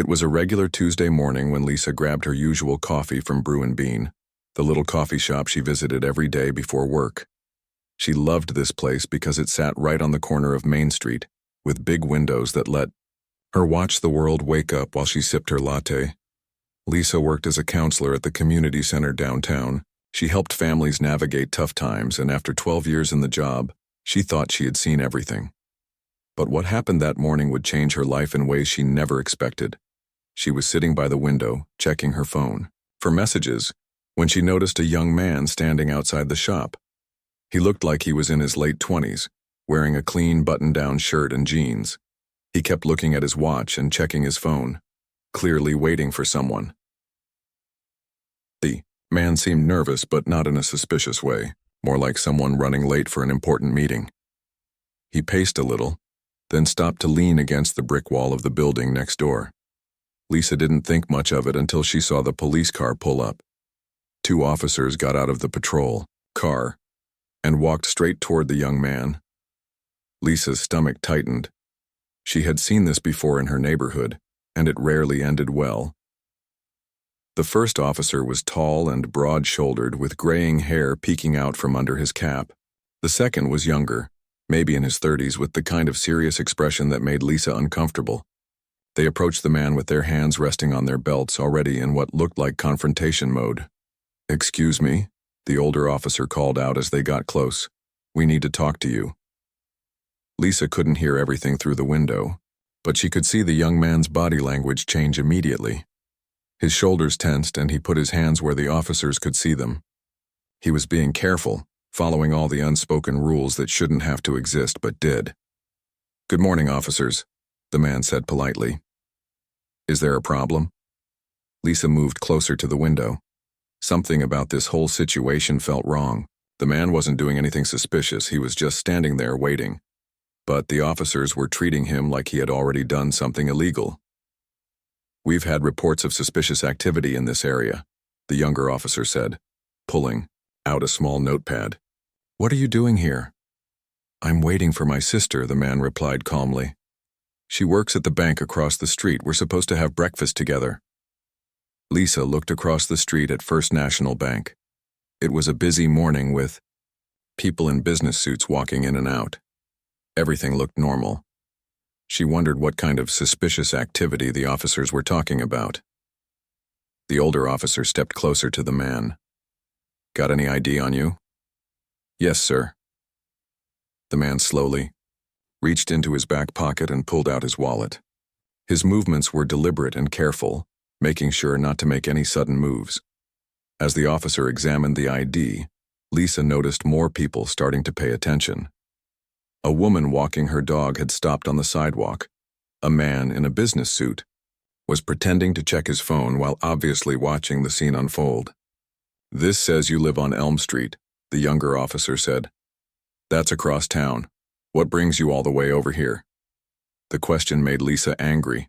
It was a regular Tuesday morning when Lisa grabbed her usual coffee from Brew and Bean, the little coffee shop she visited every day before work. She loved this place because it sat right on the corner of Main Street, with big windows that let her watch the world wake up while she sipped her latte. Lisa worked as a counselor at the community center downtown. She helped families navigate tough times, and after 12 years in the job, she thought she had seen everything. But what happened that morning would change her life in ways she never expected. She was sitting by the window, checking her phone for messages, when she noticed a young man standing outside the shop. He looked like he was in his late 20s, wearing a clean button-down shirt and jeans. He kept looking at his watch and checking his phone, clearly waiting for someone. The man seemed nervous, but not in a suspicious way, more like someone running late for an important meeting. He paced a little, then stopped to lean against the brick wall of the building next door. Lisa didn't think much of it until she saw the police car pull up. 2 officers got out of the patrol car and walked straight toward the young man. Lisa's stomach tightened. She had seen this before in her neighborhood, and it rarely ended well. The first officer was tall and broad-shouldered, with graying hair peeking out from under his cap. The second was younger, maybe in his 30s, with the kind of serious expression that made Lisa uncomfortable. They approached the man with their hands resting on their belts, already in what looked like confrontation mode. "Excuse me," the older officer called out as they got close. "We need to talk to you." Lisa couldn't hear everything through the window, but she could see the young man's body language change immediately. His shoulders tensed and he put his hands where the officers could see them. He was being careful, following all the unspoken rules that shouldn't have to exist but did. "Good morning, officers," the man said politely. "Is there a problem?" Lisa moved closer to the window. Something about this whole situation felt wrong. The man wasn't doing anything suspicious, he was just standing there waiting. But the officers were treating him like he had already done something illegal. "We've had reports of suspicious activity in this area," the younger officer said, pulling out a small notepad. "What are you doing here?" "I'm waiting for my sister," the man replied calmly. "She works at the bank across the street. We're supposed to have breakfast together." Lisa looked across the street at First National Bank. It was a busy morning with people in business suits walking in and out. Everything looked normal. She wondered what kind of suspicious activity the officers were talking about. The older officer stepped closer to the man. "Got any ID on you?" "Yes, sir." The man slowly reached into his back pocket and pulled out his wallet. His movements were deliberate and careful, making sure not to make any sudden moves. As the officer examined the ID, Lisa noticed more people starting to pay attention. A woman walking her dog had stopped on the sidewalk. A man in a business suit was pretending to check his phone while obviously watching the scene unfold. "This says you live on Elm Street," the younger officer said. "That's across town. What brings you all the way over here?" The question made Lisa angry.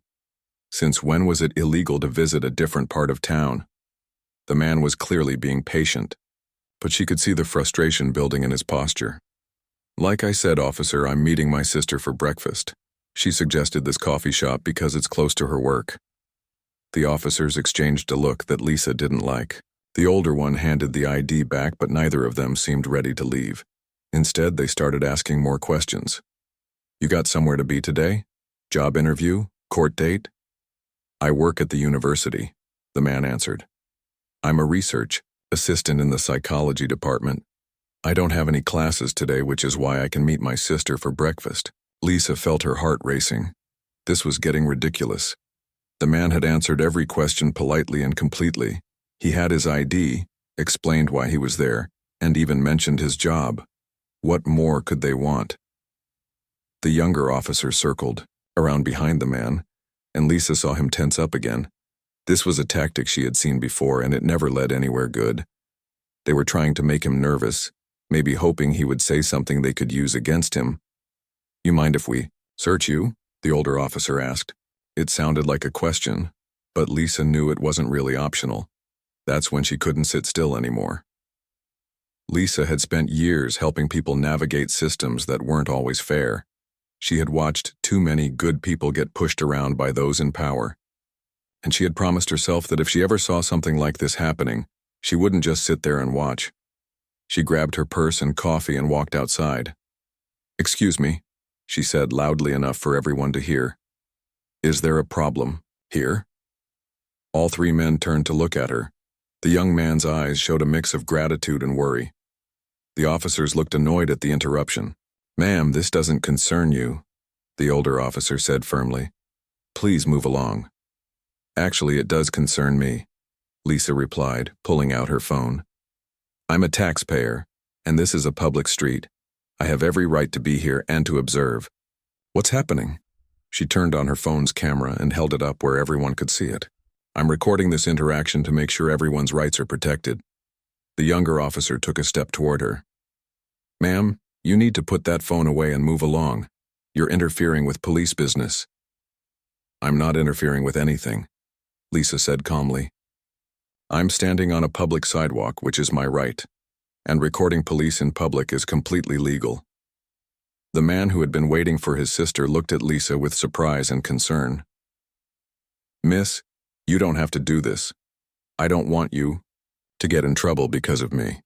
Since when was it illegal to visit a different part of town? The man was clearly being patient, but she could see the frustration building in his posture. "Like I said, officer, I'm meeting my sister for breakfast. She suggested this coffee shop because it's close to her work." The officers exchanged a look that Lisa didn't like. The older one handed the ID back, but neither of them seemed ready to leave. Instead, they started asking more questions. "You got somewhere to be today? Job interview? Court date?" "I work at the university," the man answered. "I'm a research assistant in the psychology department. I don't have any classes today, which is why I can meet my sister for breakfast." Lisa felt her heart racing. This was getting ridiculous. The man had answered every question politely and completely. He had his ID, explained why he was there, and even mentioned his job. What more could they want? The younger officer circled around behind the man, and Lisa saw him tense up again. This was a tactic she had seen before, and it never led anywhere good. They were trying to make him nervous, maybe hoping he would say something they could use against him. "You mind if we search you?" the older officer asked. It sounded like a question, but Lisa knew it wasn't really optional. That's when she couldn't sit still anymore. Lisa had spent years helping people navigate systems that weren't always fair. She had watched too many good people get pushed around by those in power. and she had promised herself that if she ever saw something like this happening, she wouldn't just sit there and watch. She grabbed her purse and coffee and walked outside. "Excuse me," she said loudly enough for everyone to hear. "Is there a problem here?" All three men turned to look at her. The young man's eyes showed a mix of gratitude and worry. The officers looked annoyed at the interruption. "Ma'am, this doesn't concern you," the older officer said firmly. "Please move along." "Actually, it does concern me," Lisa replied, pulling out her phone. "I'm a taxpayer, and this is a public street. I have every right to be here and to observe." "What's happening?" She turned on her phone's camera and held it up where everyone could see it. "I'm recording this interaction to make sure everyone's rights are protected." The younger officer took a step toward her. "Ma'am, you need to put that phone away and move along. You're interfering with police business." "I'm not interfering with anything," Lisa said calmly. "I'm standing on a public sidewalk, which is my right, and recording police in public is completely legal." The man who had been waiting for his sister looked at Lisa with surprise and concern. "Miss, you don't have to do this. I don't want you to get in trouble because of me."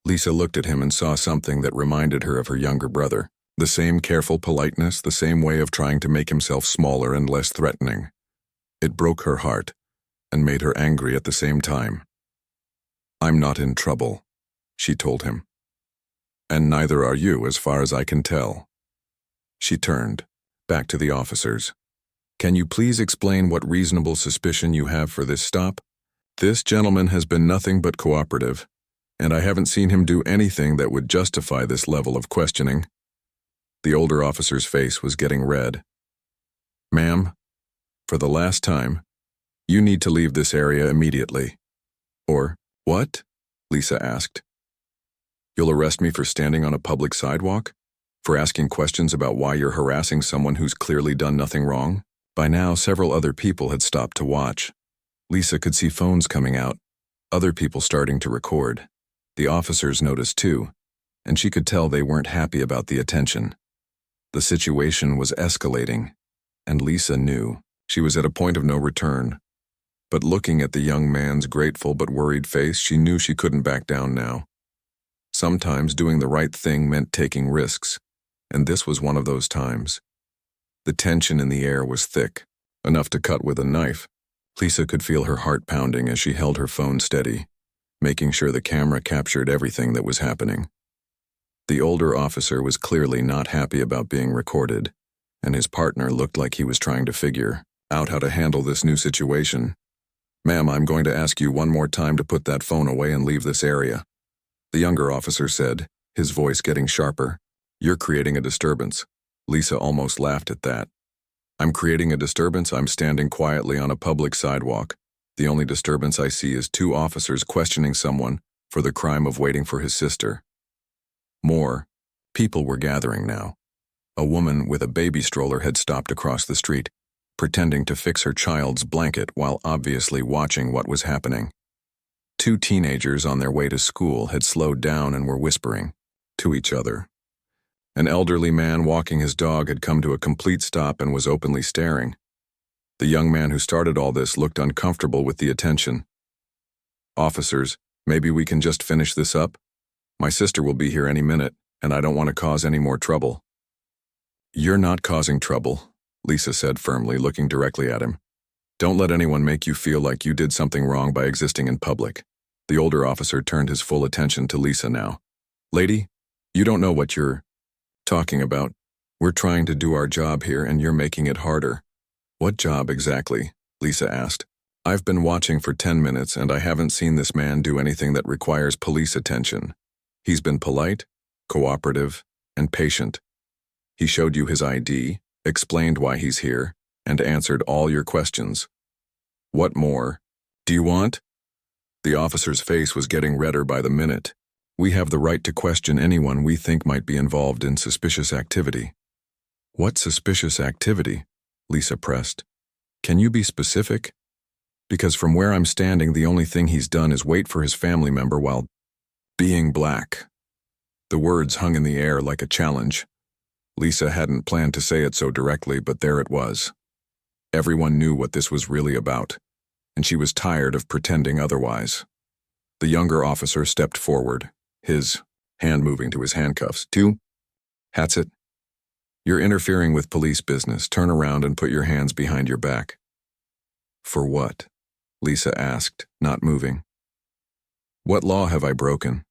Lisa looked at him and saw something that reminded her of her younger brother. The same careful politeness, the same way of trying to make himself smaller and less threatening. It broke her heart and made her angry at the same time. "I'm not in trouble," she told him. "And neither are you, as far as I can tell." She turned back to the officers. "Can you please explain what reasonable suspicion you have for this stop? This gentleman has been nothing but cooperative, and I haven't seen him do anything that would justify this level of questioning." The older officer's face was getting red. "Ma'am, for the last time, you need to leave this area immediately." "Or, what?" Lisa asked. "You'll arrest me for standing on a public sidewalk? For asking questions about why you're harassing someone who's clearly done nothing wrong?" By now, several other people had stopped to watch. Lisa could see phones coming out, other people starting to record. The officers noticed too, and she could tell they weren't happy about the attention. The situation was escalating, and Lisa knew she was at a point of no return. But looking at the young man's grateful but worried face, she knew she couldn't back down now. Sometimes doing the right thing meant taking risks, and this was one of those times. The tension in the air was thick, enough to cut with a knife. Lisa could feel her heart pounding as she held her phone steady, making sure the camera captured everything that was happening. The older officer was clearly not happy about being recorded, and his partner looked like he was trying to figure out how to handle this new situation. "Ma'am, I'm going to ask you one more time to put that phone away and leave this area," the younger officer said, his voice getting sharper. "You're creating a disturbance." Lisa almost laughed at that. "I'm creating a disturbance? I'm standing quietly on a public sidewalk. The only disturbance I see is two officers questioning someone for the crime of waiting for his sister." More people were gathering now. A woman with a baby stroller had stopped across the street, pretending to fix her child's blanket while obviously watching what was happening. Two teenagers on their way to school had slowed down and were whispering to each other. An elderly man walking his dog had come to a complete stop and was openly staring. The young man who started all this looked uncomfortable with the attention. "Officers, maybe we can just finish this up? My sister will be here any minute, and I don't want to cause any more trouble." "You're not causing trouble," Lisa said firmly, looking directly at him. "Don't let anyone make you feel like you did something wrong by existing in public." The older officer turned his full attention to Lisa now. "Lady, you don't know what you're talking about. We're trying to do our job here and you're making it harder." "What job exactly?" Lisa asked. "I've been watching for 10 minutes and I haven't seen this man do anything that requires police attention. He's been polite, cooperative, and patient. He showed you his ID, explained why he's here, and answered all your questions. What more do you want?" The officer's face was getting redder by the minute. "We have the right to question anyone we think might be involved in suspicious activity." "What suspicious activity?" Lisa pressed. "Can you be specific? Because from where I'm standing, the only thing he's done is wait for his family member while being black." The words hung in the air like a challenge. Lisa hadn't planned to say it so directly, but there it was. Everyone knew what this was really about, and she was tired of pretending otherwise. The younger officer stepped forward, his hand moving to his handcuffs. "Two, Hatsit, you're interfering with police business. Turn around and put your hands behind your back." "For what?" Lisa asked, not moving. "What law have I broken?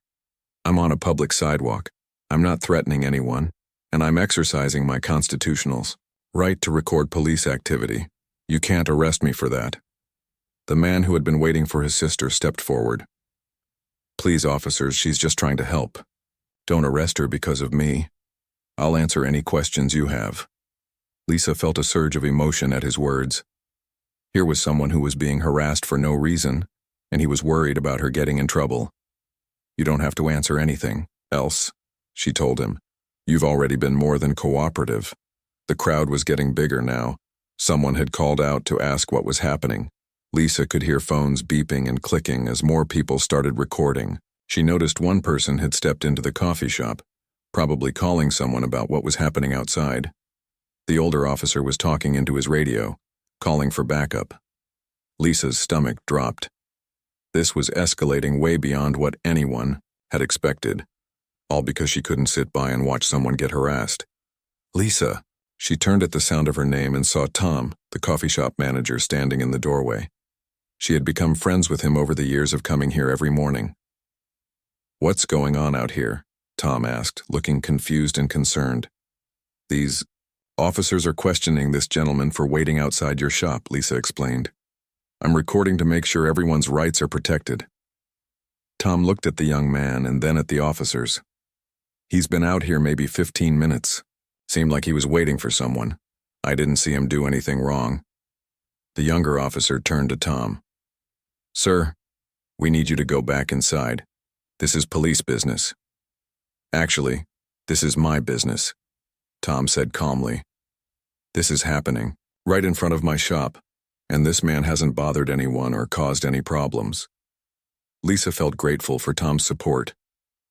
I'm on a public sidewalk. I'm not threatening anyone, and I'm exercising my constitutional right to record police activity. You can't arrest me for that." The man who had been waiting for his sister stepped forward. "Please, officers, she's just trying to help. Don't arrest her because of me. I'll answer any questions you have." Lisa felt a surge of emotion at his words. Here was someone who was being harassed for no reason, and he was worried about her getting in trouble. "You don't have to answer anything else," she told him. "You've already been more than cooperative." The crowd was getting bigger now. Someone had called out to ask what was happening. Lisa could hear phones beeping and clicking as more people started recording. She noticed one person had stepped into the coffee shop, probably calling someone about what was happening outside. The older officer was talking into his radio, calling for backup. Lisa's stomach dropped. This was escalating way beyond what anyone had expected, all because she couldn't sit by and watch someone get harassed. "Lisa!" She turned at the sound of her name and saw Tom, the coffee shop manager, standing in the doorway. She had become friends with him over the years of coming here every morning. "What's going on out here?" Tom asked, looking confused and concerned. "These officers are questioning this gentleman for waiting outside your shop," Lisa explained. "I'm recording to make sure everyone's rights are protected." Tom looked at the young man and then at the officers. "He's been out here maybe 15 minutes. Seemed like he was waiting for someone. I didn't see him do anything wrong." The younger officer turned to Tom. "Sir, we need you to go back inside. This is police business." "Actually, this is my business," Tom said calmly. "This is happening right in front of my shop, and this man hasn't bothered anyone or caused any problems." Lisa felt grateful for Tom's support,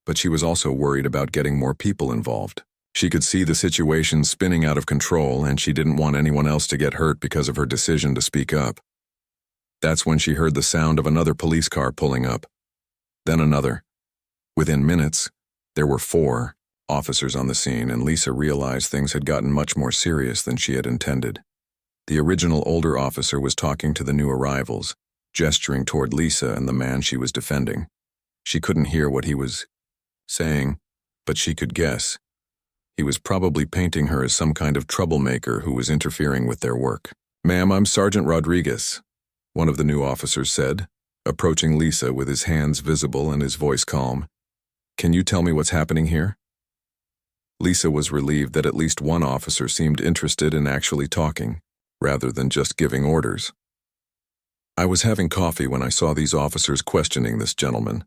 but she was also worried about getting more people involved. She could see the situation spinning out of control, and she didn't want anyone else to get hurt because of her decision to speak up. That's when she heard the sound of another police car pulling up. Then another. Within minutes, there were 4 officers on the scene, and Lisa realized things had gotten much more serious than she had intended. The original older officer was talking to the new arrivals, gesturing toward Lisa and the man she was defending. She couldn't hear what he was saying, but she could guess. He was probably painting her as some kind of troublemaker who was interfering with their work. "Ma'am, I'm Sergeant Rodriguez," one of the new officers said, approaching Lisa with his hands visible and his voice calm. "Can you tell me what's happening here?" Lisa was relieved that at least one officer seemed interested in actually talking, rather than just giving orders. "I was having coffee when I saw these officers questioning this gentleman.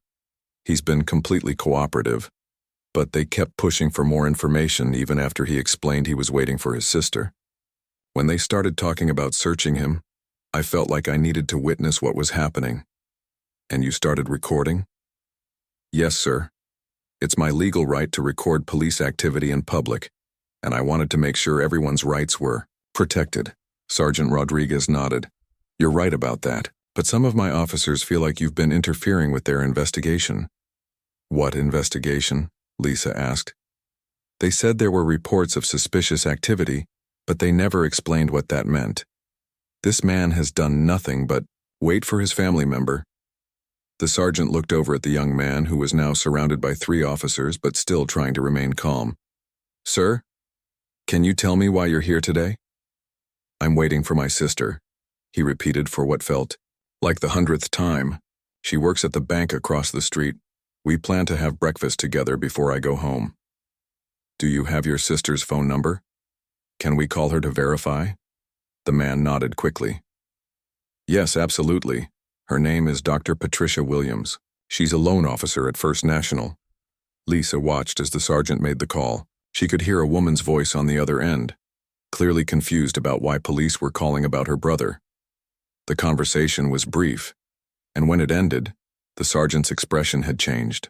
He's been completely cooperative, but they kept pushing for more information even after he explained he was waiting for his sister. When they started talking about searching him, I felt like I needed to witness what was happening." "And you started recording?" "Yes, sir. It's my legal right to record police activity in public, and I wanted to make sure everyone's rights were protected." Sergeant Rodriguez nodded. "You're right about that, but some of my officers feel like you've been interfering with their investigation." "What investigation?" Lisa asked. "They said there were reports of suspicious activity, but they never explained what that meant. This man has done nothing but wait for his family member." The sergeant looked over at the young man, who was now surrounded by 3 officers but still trying to remain calm. "Sir, can you tell me why you're here today?" "I'm waiting for my sister," he repeated for what felt like the 100th time. "She works at the bank across the street. We plan to have breakfast together before I go home." "Do you have your sister's phone number? Can we call her to verify?" The man nodded quickly. "Yes, absolutely. Her name is Dr. Patricia Williams. She's a loan officer at First National." Lisa watched as the sergeant made the call. She could hear a woman's voice on the other end, clearly confused about why police were calling about her brother. The conversation was brief, and when it ended, the sergeant's expression had changed.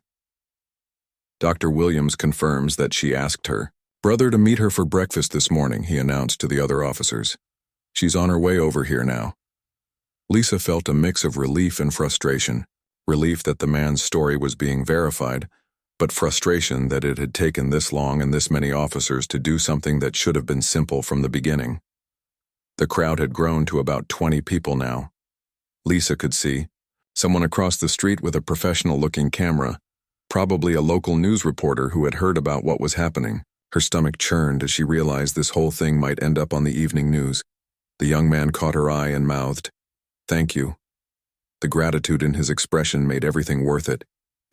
"Dr. Williams confirms that she asked her brother to meet her for breakfast this morning," he announced to the other officers. She's on her way over here now. Lisa felt a mix of relief and frustration. Relief that the man's story was being verified, but frustration that it had taken this long and this many officers to do something that should have been simple from the beginning. The crowd had grown to about 20 people now. Lisa could see someone across the street with a professional-looking camera, probably a local news reporter who had heard about what was happening. Her stomach churned as she realized this whole thing might end up on the evening news. The young man caught her eye and mouthed, "Thank you." The gratitude in his expression made everything worth it,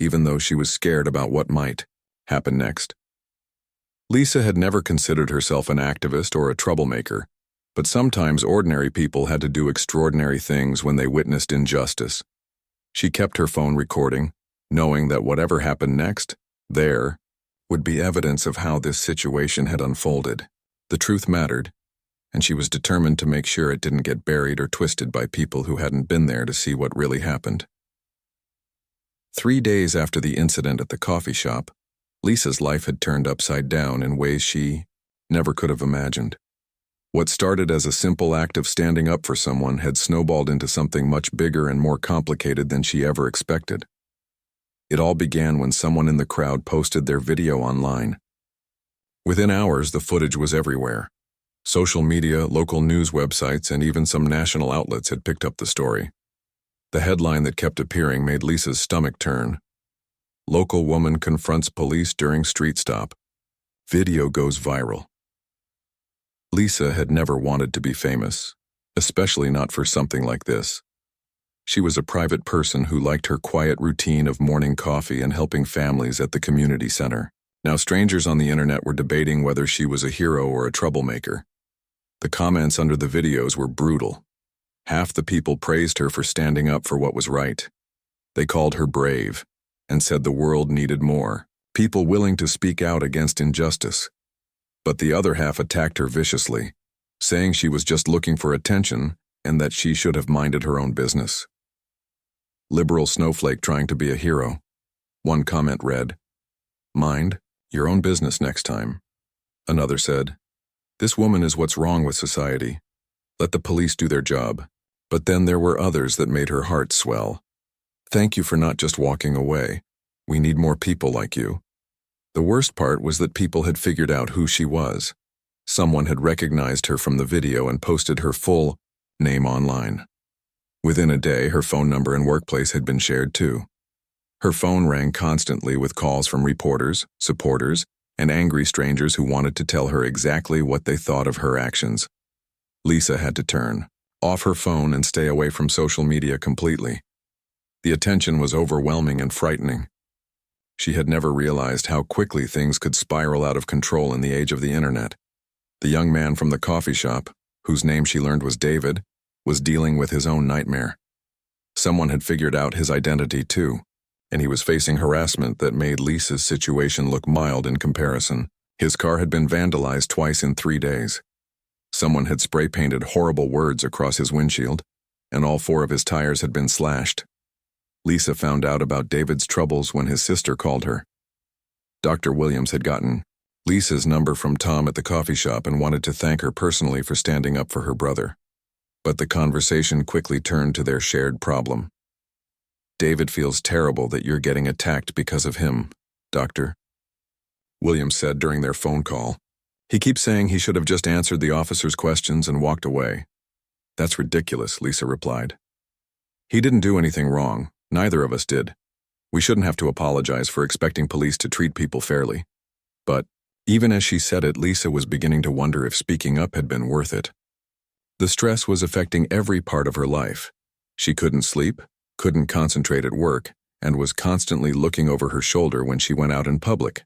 even though she was scared about what might happen next. Lisa had never considered herself an activist or a troublemaker, but sometimes ordinary people had to do extraordinary things when they witnessed injustice. She kept her phone recording, knowing that whatever happened next, there, would be evidence of how this situation had unfolded. The truth mattered, and she was determined to make sure it didn't get buried or twisted by people who hadn't been there to see what really happened. 3 days after the incident at the coffee shop, Lisa's life had turned upside down in ways she never could have imagined. What started as a simple act of standing up for someone had snowballed into something much bigger and more complicated than she ever expected. It all began when someone in the crowd posted their video online. Within hours, the footage was everywhere. Social media, local news websites, and even some national outlets had picked up the story. The headline that kept appearing made Lisa's stomach turn. Local woman confronts police during street stop. Video goes viral. Lisa had never wanted to be famous, especially not for something like this. She was a private person who liked her quiet routine of morning coffee and helping families at the community center. Now strangers on the internet were debating whether she was a hero or a troublemaker. The comments under the videos were brutal. Half the people praised her for standing up for what was right. They called her brave and said the world needed more people willing to speak out against injustice. But the other half attacked her viciously, saying she was just looking for attention and that she should have minded her own business. Liberal snowflake trying to be a hero. One comment read, "Mind your own business next time." Another said, "This woman is what's wrong with society. Let the police do their job." But then there were others that made her heart swell. "Thank you for not just walking away. We need more people like you." The worst part was that people had figured out who she was. Someone had recognized her from the video and posted her full name online. Within a day, her phone number and workplace had been shared too. Her phone rang constantly with calls from reporters, supporters, and angry strangers who wanted to tell her exactly what they thought of her actions. Lisa had to turn off her phone and stay away from social media completely. The attention was overwhelming and frightening. She had never realized how quickly things could spiral out of control in the age of the internet. The young man from the coffee shop, whose name she learned was David, was dealing with his own nightmare. Someone had figured out his identity too, and he was facing harassment that made Lisa's situation look mild in comparison. His car had been vandalized twice in 3 days. Someone had spray-painted horrible words across his windshield, and all 4 of his tires had been slashed. Lisa found out about David's troubles when his sister called her. Dr. Williams had gotten Lisa's number from Tom at the coffee shop and wanted to thank her personally for standing up for her brother. But the conversation quickly turned to their shared problem. "David feels terrible that you're getting attacked because of him, Doctor," Williams said during their phone call. "He keeps saying he should have just answered the officer's questions and walked away." "That's ridiculous," Lisa replied. "He didn't do anything wrong. Neither of us did. We shouldn't have to apologize for expecting police to treat people fairly." But even as she said it, Lisa was beginning to wonder if speaking up had been worth it. The stress was affecting every part of her life. She couldn't sleep, couldn't concentrate at work, and was constantly looking over her shoulder when she went out in public.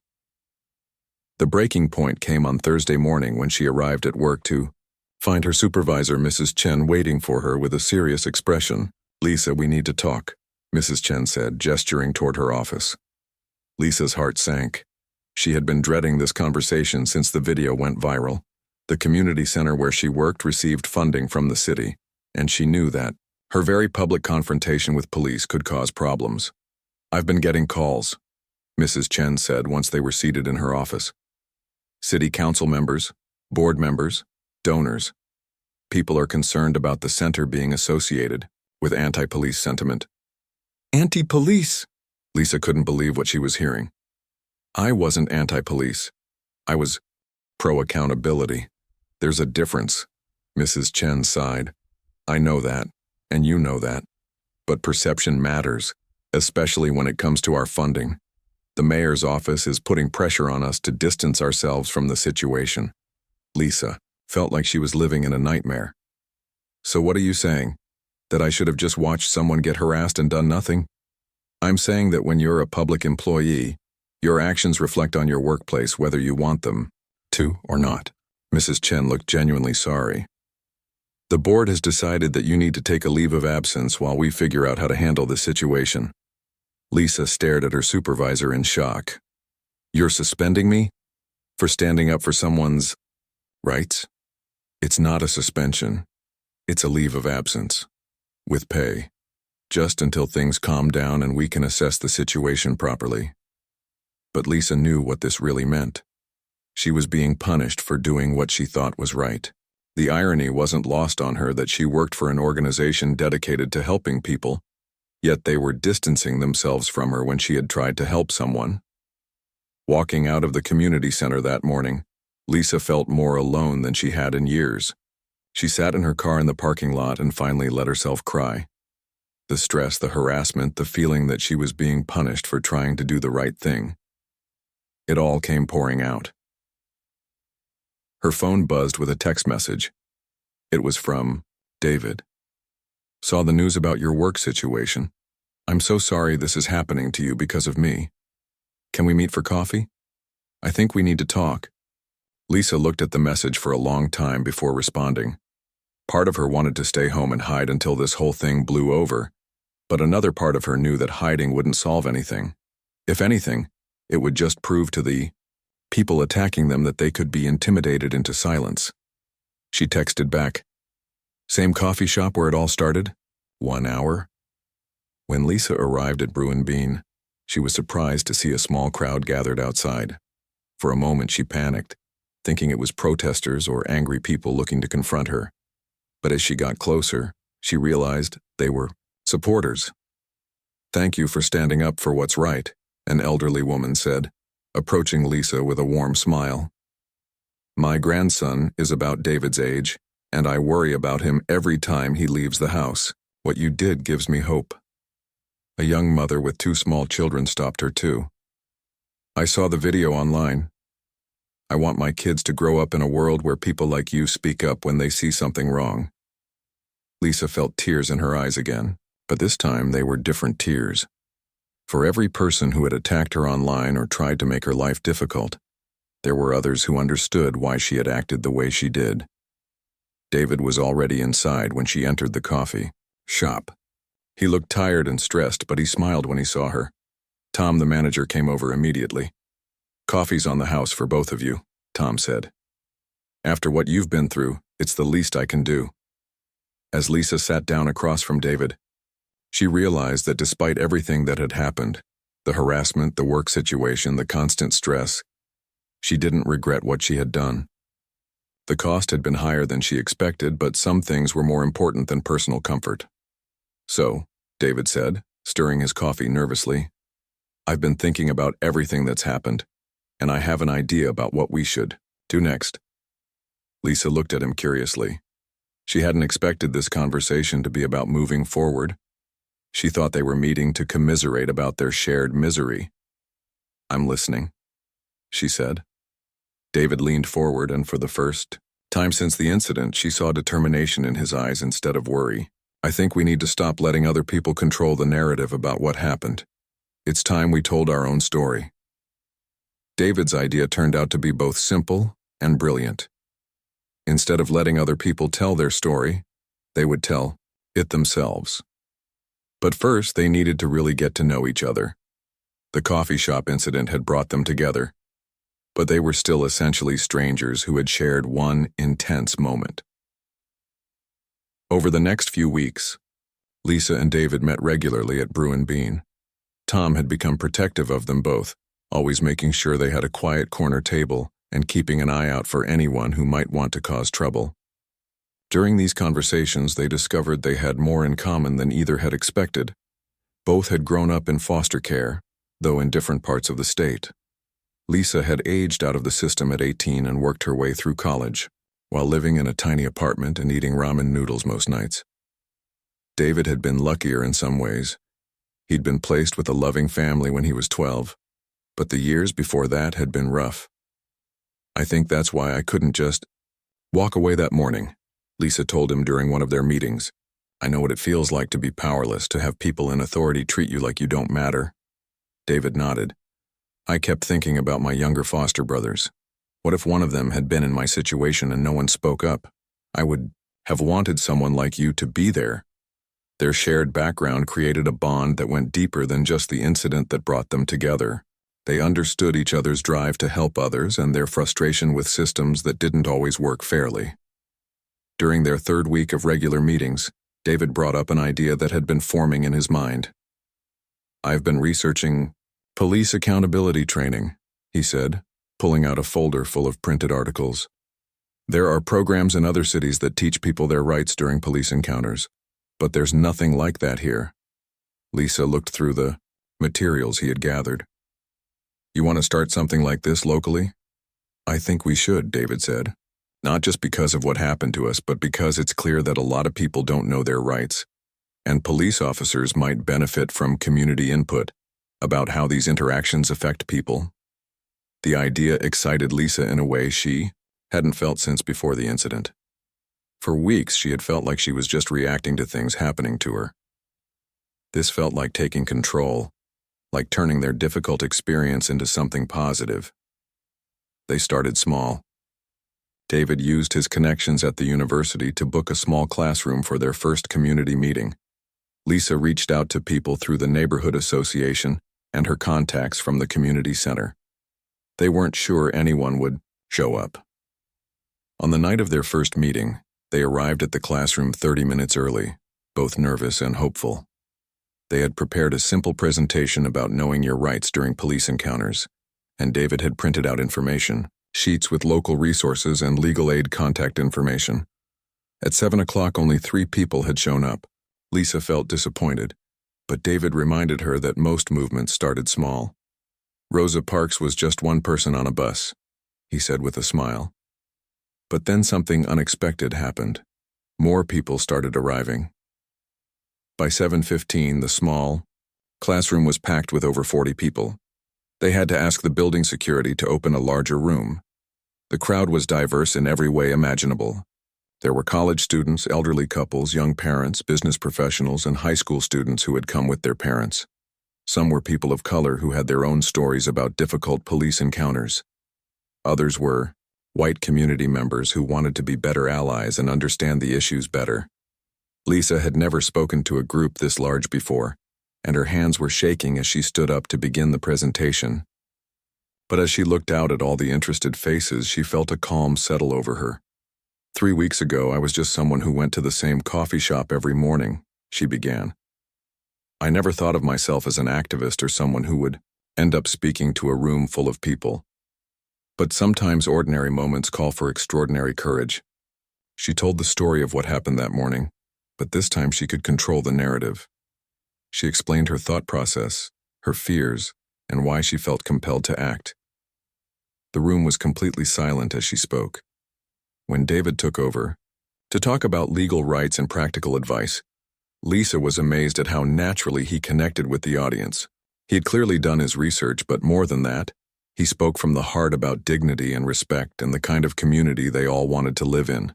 The breaking point came on Thursday morning when she arrived at work to find her supervisor, Mrs. Chen, waiting for her with a serious expression. "Lisa, we need to talk," Mrs. Chen said, gesturing toward her office. Lisa's heart sank. She had been dreading this conversation since the video went viral. The community center where she worked received funding from the city, and she knew that her very public confrontation with police could cause problems. "I've been getting calls," Mrs. Chen said once they were seated in her office. "City council members, board members, donors. People are concerned about the center being associated with anti-police sentiment. Anti-police? Lisa couldn't believe what she was hearing. I wasn't anti-police. I was pro-accountability. There's a difference. Mrs. Chen sighed. I know that, and you know that. But perception matters, especially when it comes to our funding. The mayor's office is putting pressure on us to distance ourselves from the situation. Lisa felt like she was living in a nightmare. So what are you saying? That I should have just watched someone get harassed and done nothing? I'm saying that when you're a public employee, your actions reflect on your workplace whether you want them to or not. Mrs. Chen looked genuinely sorry. The board has decided that you need to take a leave of absence while we figure out how to handle this situation. Lisa stared at her supervisor in shock. You're suspending me? For standing up for someone's rights? It's not a suspension. It's a leave of absence. With pay. Just until things calm down and we can assess the situation properly. But Lisa knew what this really meant. She was being punished for doing what she thought was right. The irony wasn't lost on her that she worked for an organization dedicated to helping people, yet they were distancing themselves from her when she had tried to help someone. Walking out of the community center that morning, Lisa felt more alone than she had in years. She sat in her car in the parking lot and finally let herself cry. The stress, the harassment, the feeling that she was being punished for trying to do the right thing. It all came pouring out. Her phone buzzed with a text message. It was from David. Saw the news about your work situation. I'm so sorry this is happening to you because of me. Can we meet for coffee? I think we need to talk. Lisa looked at the message for a long time before responding. Part of her wanted to stay home and hide until this whole thing blew over, but another part of her knew that hiding wouldn't solve anything. If anything, it would just prove to the people attacking them that they could be intimidated into silence. She texted back, Same coffee shop where it all started? 1 hour? When Lisa arrived at Brew and Bean, she was surprised to see a small crowd gathered outside. For a moment she panicked, thinking it was protesters or angry people looking to confront her. But as she got closer, she realized they were supporters. Thank you for standing up for what's right, an elderly woman said, approaching Lisa with a warm smile. My grandson is about David's age, and I worry about him every time he leaves the house. What you did gives me hope. A young mother with 2 small children stopped her too. I saw the video online. I want my kids to grow up in a world where people like you speak up when they see something wrong. Lisa felt tears in her eyes again, but this time they were different tears. For every person who had attacked her online or tried to make her life difficult, there were others who understood why she had acted the way she did. David was already inside when she entered the coffee shop. He looked tired and stressed, but he smiled when he saw her. Tom, the manager, came over immediately. Coffee's on the house for both of you, Tom said. After what you've been through, it's the least I can do. As Lisa sat down across from David, she realized that despite everything that had happened, the harassment, the work situation, the constant stress, she didn't regret what she had done. The cost had been higher than she expected, but some things were more important than personal comfort. So, David said, stirring his coffee nervously, I've been thinking about everything that's happened, and I have an idea about what we should do next. Lisa looked at him curiously. She hadn't expected this conversation to be about moving forward. She thought they were meeting to commiserate about their shared misery. I'm listening, she said. David leaned forward, and for the first time since the incident, she saw determination in his eyes instead of worry. I think we need to stop letting other people control the narrative about what happened. It's time we told our own story. David's idea turned out to be both simple and brilliant. Instead of letting other people tell their story, they would tell it themselves. But first, they needed to really get to know each other. The coffee shop incident had brought them together, but they were still essentially strangers who had shared one intense moment. Over the next few weeks, Lisa and David met regularly at Brew and Bean. Tom had become protective of them both, always making sure they had a quiet corner table and keeping an eye out for anyone who might want to cause trouble. During these conversations, they discovered they had more in common than either had expected. Both had grown up in foster care, though in different parts of the state. Lisa had aged out of the system at 18 and worked her way through college, while living in a tiny apartment and eating ramen noodles most nights. David had been luckier in some ways. He'd been placed with a loving family when he was 12, but the years before that had been rough. "I think that's why I couldn't just walk away that morning," Lisa told him during one of their meetings. "I know what it feels like to be powerless, to have people in authority treat you like you don't matter." David nodded. "I kept thinking about my younger foster brothers. What if one of them had been in my situation and no one spoke up? I would have wanted someone like you to be there." Their shared background created a bond that went deeper than just the incident that brought them together. They understood each other's drive to help others and their frustration with systems that didn't always work fairly. During their third week of regular meetings, David brought up an idea that had been forming in his mind. "I've been researching police accountability training," he said, pulling out a folder full of printed articles. "There are programs in other cities that teach people their rights during police encounters, but there's nothing like that here." Lisa looked through the materials he had gathered. "You want to start something like this locally?" "I think we should," David said. "Not just because of what happened to us, but because it's clear that a lot of people don't know their rights, and police officers might benefit from community input about how these interactions affect people." The idea excited Lisa in a way she hadn't felt since before the incident. For weeks, she had felt like she was just reacting to things happening to her. This felt like taking control, like turning their difficult experience into something positive. They started small. David used his connections at the university to book a small classroom for their first community meeting. Lisa reached out to people through the neighborhood association and her contacts from the community center. They weren't sure anyone would show up. On the night of their first meeting, they arrived at the classroom 30 minutes early, both nervous and hopeful. They had prepared a simple presentation about knowing your rights during police encounters, and David had printed out information, sheets with local resources and legal aid contact information. At 7 o'clock, only 3 people had shown up. Lisa felt disappointed, but David reminded her that most movements started small. "Rosa Parks was just one person on a bus," he said with a smile. But then something unexpected happened. More people started arriving. By 7:15, the small classroom was packed with over 40 people. They had to ask the building security to open a larger room. The crowd was diverse in every way imaginable. There were college students, elderly couples, young parents, business professionals, and high school students who had come with their parents. Some were people of color who had their own stories about difficult police encounters. Others were white community members who wanted to be better allies and understand the issues better. Lisa had never spoken to a group this large before, and her hands were shaking as she stood up to begin the presentation. But as she looked out at all the interested faces, she felt a calm settle over her. "3 weeks ago, I was just someone who went to the same coffee shop every morning," she began. "I never thought of myself as an activist or someone who would end up speaking to a room full of people. But sometimes ordinary moments call for extraordinary courage." She told the story of what happened that morning, but this time she could control the narrative. She explained her thought process, her fears, and why she felt compelled to act. The room was completely silent as she spoke. When David took over to talk about legal rights and practical advice, Lisa was amazed at how naturally he connected with the audience. He had clearly done his research, but more than that, he spoke from the heart about dignity and respect and the kind of community they all wanted to live in.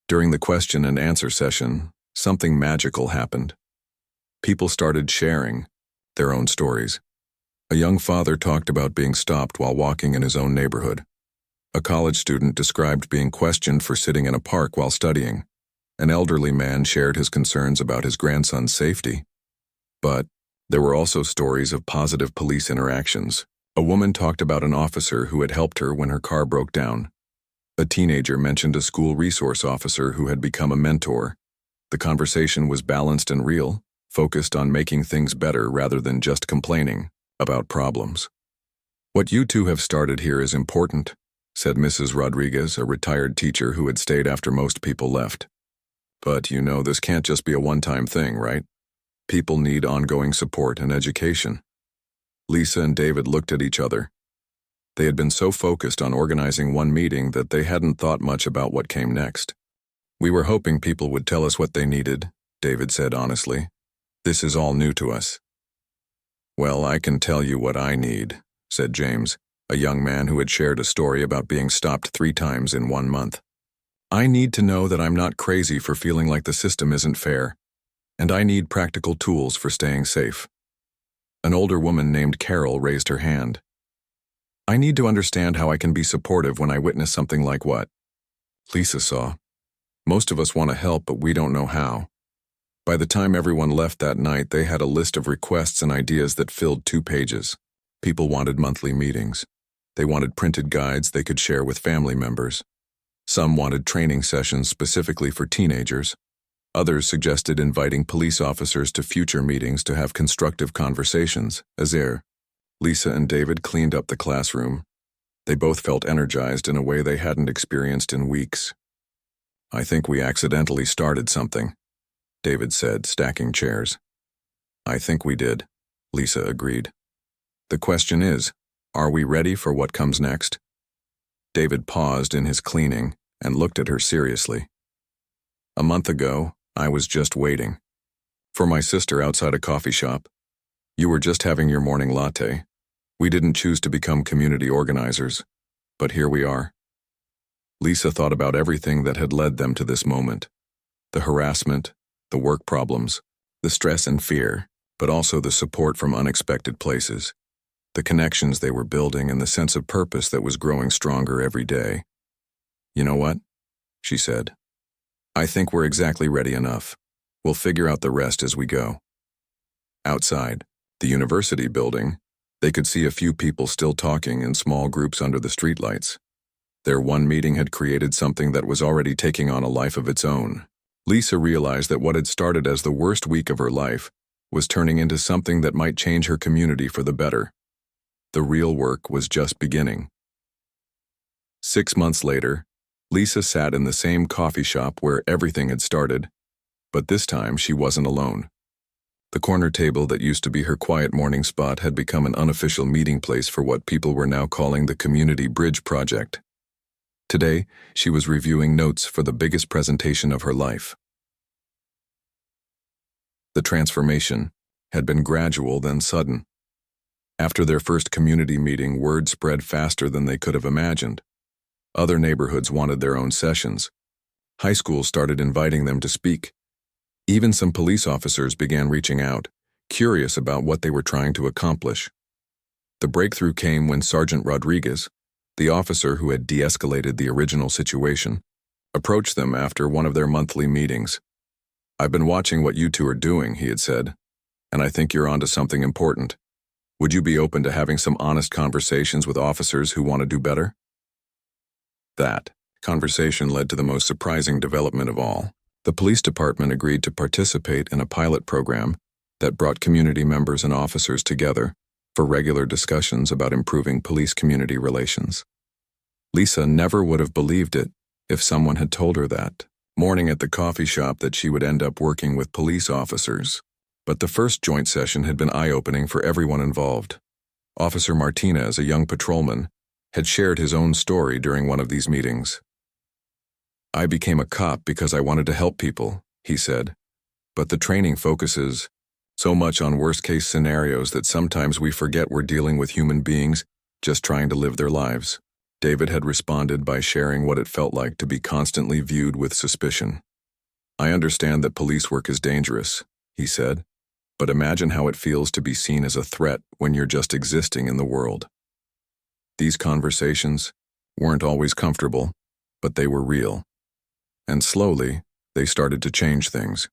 During the question and answer session, something magical happened. People started sharing their own stories. A young father talked about being stopped while walking in his own neighborhood. A college student described being questioned for sitting in a park while studying. An elderly man shared his concerns about his grandson's safety. But there were also stories of positive police interactions. A woman talked about an officer who had helped her when her car broke down. A teenager mentioned a school resource officer who had become a mentor. The conversation was balanced and real, focused on making things better rather than just complaining about problems. "What you two have started here is important," said Mrs. Rodriguez, a retired teacher who had stayed after most people left. But this can't just be a one-time thing, right? People need ongoing support and education. Lisa and David looked at each other. They had been so focused on organizing one meeting that they hadn't thought much about what came next. We were hoping people would tell us what they needed, David said honestly. This is all new to us. Well, I can tell you what I need, said James, a young man who had shared a story about being stopped 3 times in 1 month. I need to know that I'm not crazy for feeling like the system isn't fair, and I need practical tools for staying safe. An older woman named Carol raised her hand. I need to understand how I can be supportive when I witness something like what Lisa saw. Most of us want to help, but we don't know how. By the time everyone left that night, they had a list of requests and ideas that filled 2 pages. People wanted monthly meetings. They wanted printed guides they could share with family members. Some wanted training sessions specifically for teenagers. Others suggested inviting police officers to future meetings to have constructive conversations. Lisa and David cleaned up the classroom. They both felt energized in a way they hadn't experienced in weeks. I think we accidentally started something, David said, stacking chairs. I think we did, Lisa agreed. The question is, are we ready for what comes next? David paused in his cleaning and looked at her seriously. A month ago, I was just waiting. For my sister outside a coffee shop. You were just having your morning latte. We didn't choose to become community organizers, but here we are. Lisa thought about everything that had led them to this moment. The harassment, the work problems, the stress and fear, but also the support from unexpected places. The connections they were building and the sense of purpose that was growing stronger every day. You know what? She said. I think we're exactly ready enough. We'll figure out the rest as we go. Outside, the university building, they could see a few people still talking in small groups under the streetlights. Their one meeting had created something that was already taking on a life of its own. Lisa realized that what had started as the worst week of her life was turning into something that might change her community for the better. The real work was just beginning. 6 months later, Lisa sat in the same coffee shop where everything had started, but this time she wasn't alone. The corner table that used to be her quiet morning spot had become an unofficial meeting place for what people were now calling the Community Bridge Project. Today, she was reviewing notes for the biggest presentation of her life. The transformation had been gradual then sudden. After their first community meeting, word spread faster than they could have imagined. Other neighborhoods wanted their own sessions. High schools started inviting them to speak. Even some police officers began reaching out, curious about what they were trying to accomplish. The breakthrough came when Sergeant Rodriguez, the officer who had de-escalated the original situation, approached them after one of their monthly meetings. I've been watching what you two are doing, he had said, and I think you're onto something important. Would you be open to having some honest conversations with officers who want to do better? That conversation led to the most surprising development of all. The police department agreed to participate in a pilot program that brought community members and officers together for regular discussions about improving police-community relations. Lisa never would have believed it if someone had told her that morning at the coffee shop that she would end up working with police officers. But the first joint session had been eye-opening for everyone involved. Officer Martinez, a young patrolman, had shared his own story during one of these meetings. I became a cop because I wanted to help people, he said, but the training focuses so much on worst-case scenarios that sometimes we forget we're dealing with human beings just trying to live their lives. David had responded by sharing what it felt like to be constantly viewed with suspicion. I understand that police work is dangerous, he said, but imagine how it feels to be seen as a threat when you're just existing in the world. These conversations weren't always comfortable, but they were real. And slowly, they started to change things.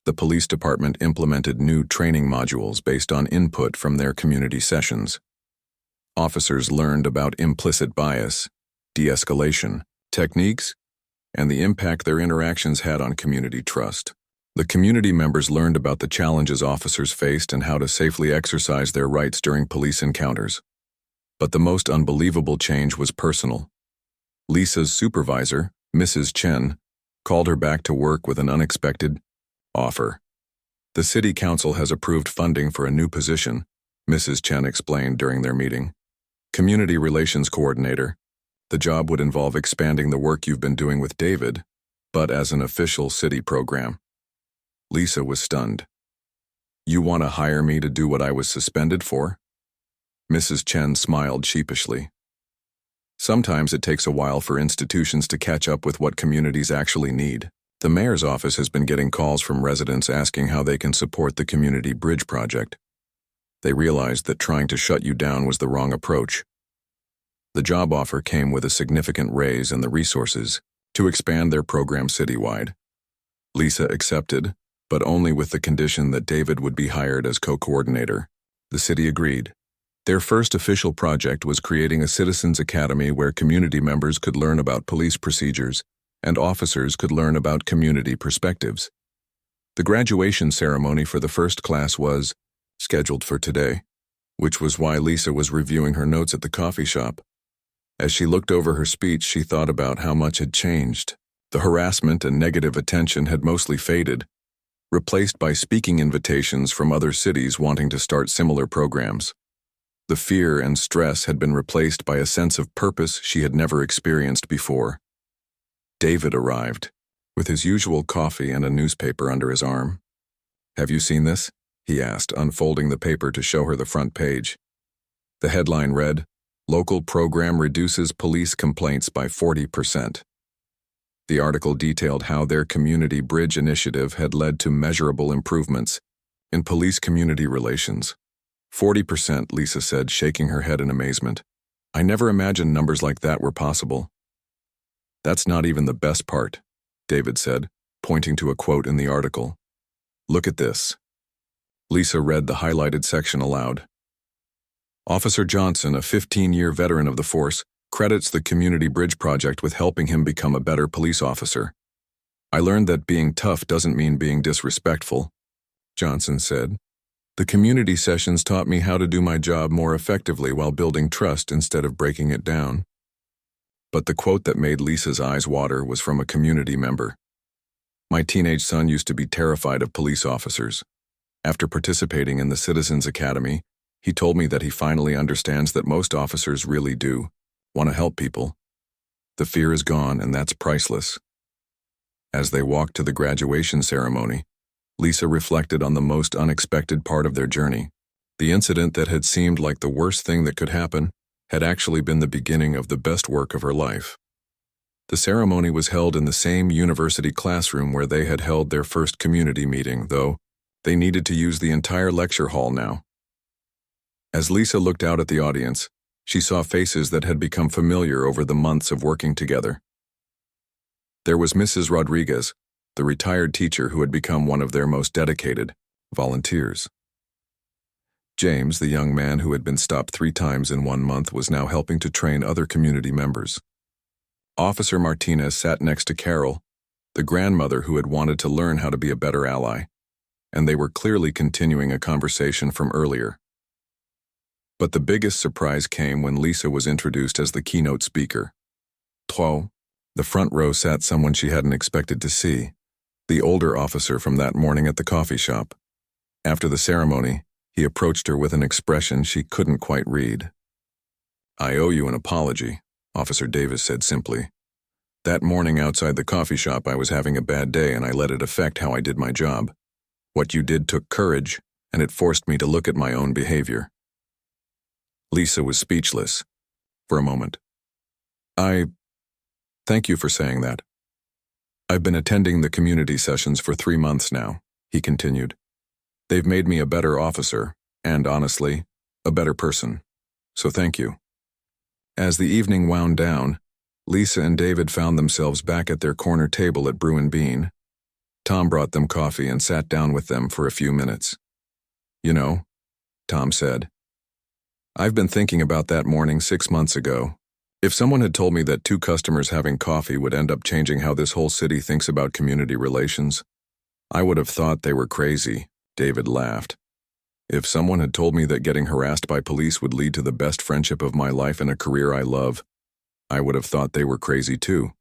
The police department implemented new training modules based on input from their community sessions. Officers learned about implicit bias, de-escalation, techniques, and the impact their interactions had on community trust. The community members learned about the challenges officers faced and how to safely exercise their rights during police encounters. But the most unbelievable change was personal. Lisa's supervisor, Mrs. Chen, called her back to work with an unexpected offer. The city council has approved funding for a new position, Mrs. Chen explained during their meeting. Community Relations Coordinator. The job would involve expanding the work you've been doing with David, but as an official city program. Lisa was stunned. You want to hire me to do what I was suspended for? Mrs. Chen smiled sheepishly. Sometimes it takes a while for institutions to catch up with what communities actually need. The mayor's office has been getting calls from residents asking how they can support the community bridge project. They realized that trying to shut you down was the wrong approach. The job offer came with a significant raise in the resources to expand their program citywide. Lisa accepted, but only with the condition that David would be hired as co-coordinator. The city agreed. Their first official project was creating a citizens' academy where community members could learn about police procedures and officers could learn about community perspectives. The graduation ceremony for the first class was scheduled for today, which was why Lisa was reviewing her notes at the coffee shop. As she looked over her speech, she thought about how much had changed. The harassment and negative attention had mostly faded, replaced by speaking invitations from other cities wanting to start similar programs. The fear and stress had been replaced by a sense of purpose she had never experienced before. David arrived, with his usual coffee and a newspaper under his arm. Have you seen this? He asked, unfolding the paper to show her the front page. The headline read, Local Program Reduces Police Complaints by 40%. The article detailed how their community bridge initiative had led to measurable improvements in police-community relations. 40%, Lisa said, shaking her head in amazement. I never imagined numbers like that were possible. That's not even the best part, David said, pointing to a quote in the article. Look at this. Lisa read the highlighted section aloud. Officer Johnson, a 15-year veteran of the force, credits the Community Bridge Project with helping him become a better police officer. I learned that being tough doesn't mean being disrespectful, Johnson said. The community sessions taught me how to do my job more effectively while building trust instead of breaking it down. But the quote that made Lisa's eyes water was from a community member. My teenage son used to be terrified of police officers. After participating in the Citizens Academy, he told me that he finally understands that most officers really do want to help people. The fear is gone, and that's priceless. As they walked to the graduation ceremony, Lisa reflected on the most unexpected part of their journey. The incident that had seemed like the worst thing that could happen had actually been the beginning of the best work of her life. The ceremony was held in the same university classroom where they had held their first community meeting, though they needed to use the entire lecture hall now. As Lisa looked out at the audience, she saw faces that had become familiar over the months of working together. There was Mrs. Rodriguez, the retired teacher who had become one of their most dedicated volunteers. James, the young man who had been stopped 3 times in 1 month, was now helping to train other community members. Officer Martinez sat next to Carol, the grandmother who had wanted to learn how to be a better ally, and they were clearly continuing a conversation from earlier. But the biggest surprise came when Lisa was introduced as the keynote speaker. The front row sat someone she hadn't expected to see, the older officer from that morning at the coffee shop. After the ceremony, he approached her with an expression she couldn't quite read. I owe you an apology, Officer Davis said simply. That morning outside the coffee shop I was having a bad day and I let it affect how I did my job. What you did took courage, and it forced me to look at my own behavior. Lisa was speechless for a moment. Thank you for saying that. I've been attending the community sessions for 3 months now, he continued. They've made me a better officer, and honestly, a better person. So thank you. As the evening wound down, Lisa and David found themselves back at their corner table at Brew and Bean. Tom brought them coffee and sat down with them for a few minutes. You know, Tom said, I've been thinking about that morning 6 months ago. If someone had told me that 2 customers having coffee would end up changing how this whole city thinks about community relations, I would have thought they were crazy. David laughed. If someone had told me that getting harassed by police would lead to the best friendship of my life and a career I love, I would have thought they were crazy too.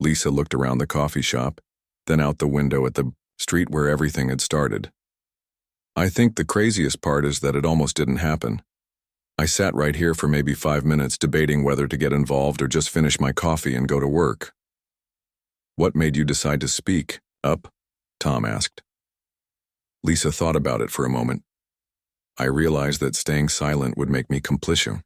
Lisa looked around the coffee shop, then out the window at the street where everything had started. I think the craziest part is that it almost didn't happen. I sat right here for maybe 5 minutes debating whether to get involved or just finish my coffee and go to work. What made you decide to speak up? Tom asked. Lisa thought about it for a moment. I realized that staying silent would make me complicit.